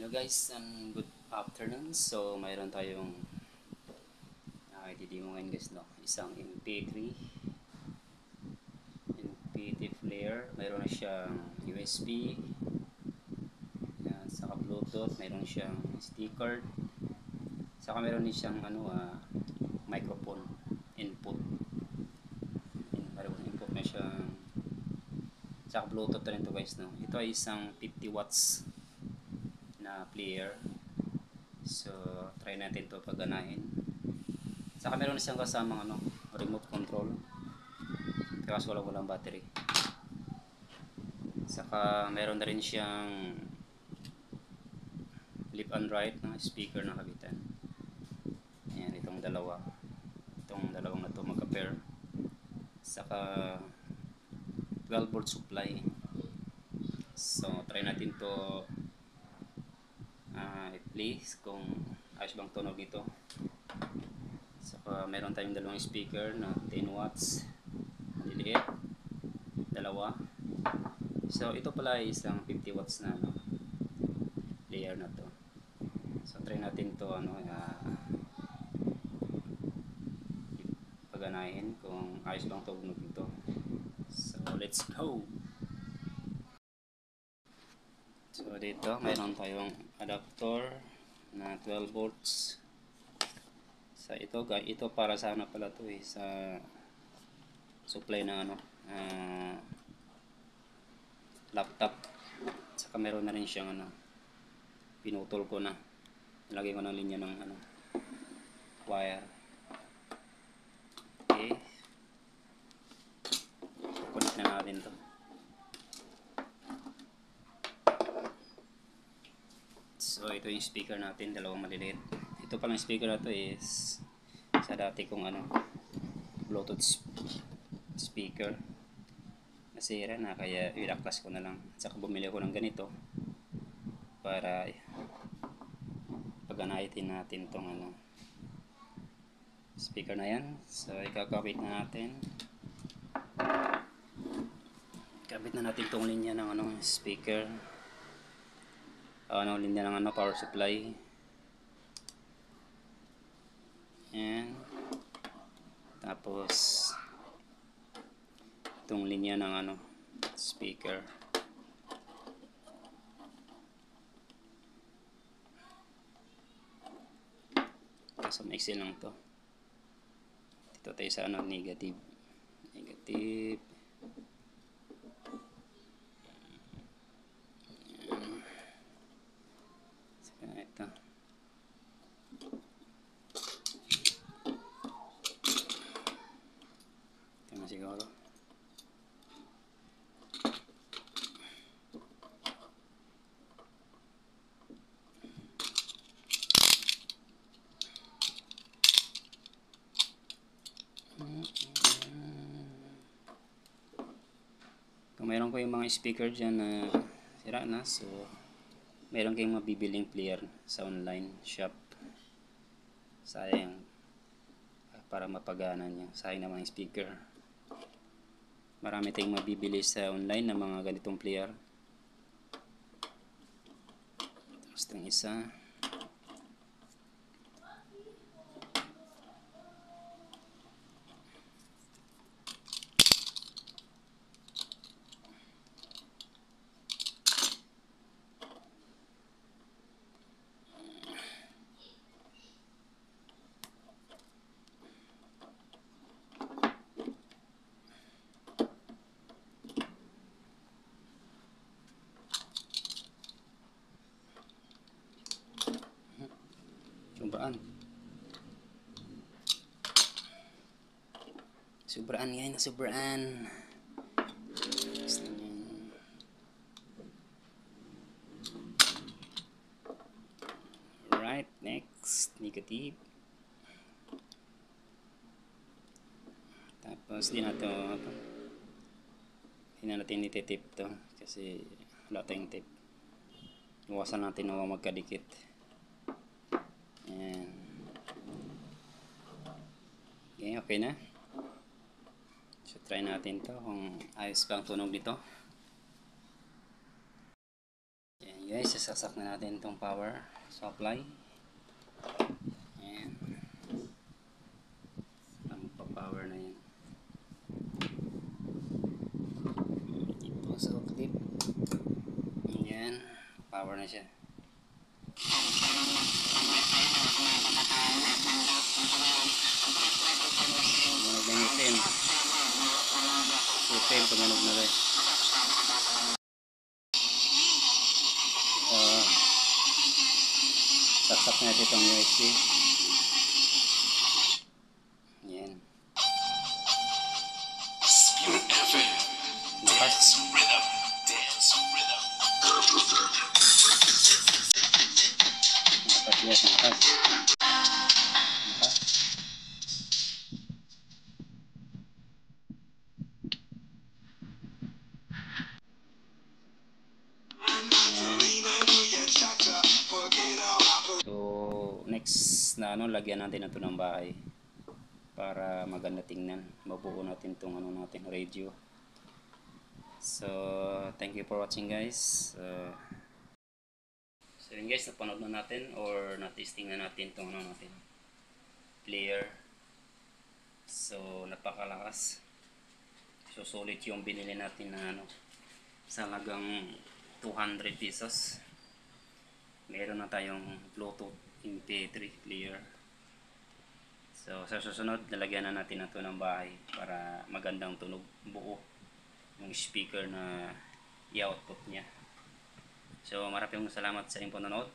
Hello guys and good afternoon. So mayroon tayong i-demo ngayon guys, no? Isang MP3 player. Mayroon na siyang USB, yan, saka Bluetooth, mayroon siyang SD card, saka mayroon din siyang microphone input. Mayroon input na siyang, saka Bluetooth na rin to guys, no? Ito ay isang 50 watts na player. So try natin to paganahin. Saka meron na siyang kasamang remote control. Kaso walang battery. Saka meron na rin siyang left and right na speaker na kabitan. Ayan, itong dalawang na to magka-pair. Saka 12 volt supply. So try natin to i-play kung ayos bang tunog ito. Saka meron tayong dalawang speaker na 10 watts, maliliit, dalawa. So ito pala ay isang 50 watts na player na to. So try natin to paganahin kung ayos bang tunog ito. So let's go. So dito mayroon tayong adapter na 12 volts. So ito para sa pala to sa supply ng laptop. Saka meron na rin siyang pinutol ko na, nilagay ko ng linya ng wire. Okay, connect na natin to. So ito yung speaker natin, dalawang maliliit. Ito palang speaker na to is sa dati kong Bluetooth speaker. Nasira na, kaya ilaklas ko na lang. Saka bumili ko ng ganito para paganahin natin tong speaker na yan. So ikakabit na natin. Kabit na natin tong linya ng speaker. Linya ng power supply. Yan. Tapos itong linya ng speaker. Kaso maiksi lang to. Dito tayo sa negative. Yan. Saka ito. Ito na siguro. Kung mayroon ko yung mga speaker dyan na sira na, so mayroon kayong mabibiling player sa online shop. Sayang, para mapagana nyo. Sayang naman yung speaker. Marami tayong mabibili sa online na mga ganitong player. Tapos itong isa. Sobraan ngayon na sobraan. Right, next, negative. Tapos di natin ititip to kasi wala tayong tip. Iwasan natin na magkadikit. Ayan. Okay na. So try natin to kung ayos bang tunog nito. Ayan, Guys, sasak na natin itong power supply. Ayan. Magpa-power na yan. Ito sa clip. Ayan. Power na siya. Tumanog na yung FM. FM, tumanog na guys. Saksak natin itong USB. Yan. Lakas. Lakas guys, lakas. Lakas. So, next na lagyan natin ito ng bahay para maganda tingnan. Mabuo natin itong natin, radio. So, thank you for watching guys. So yun guys, napanood na natin or na-testing na natin itong natin, player. So, napakalakas. So, solid yung binili natin na sa halagang 200 pesos. Meron na tayong Bluetooth MP3 player. So sa susunod, lalagyan na natin ito ng bahay para magandang tunog, buo yung speaker na i-output niya. So maraming salamat sa inyong panonood.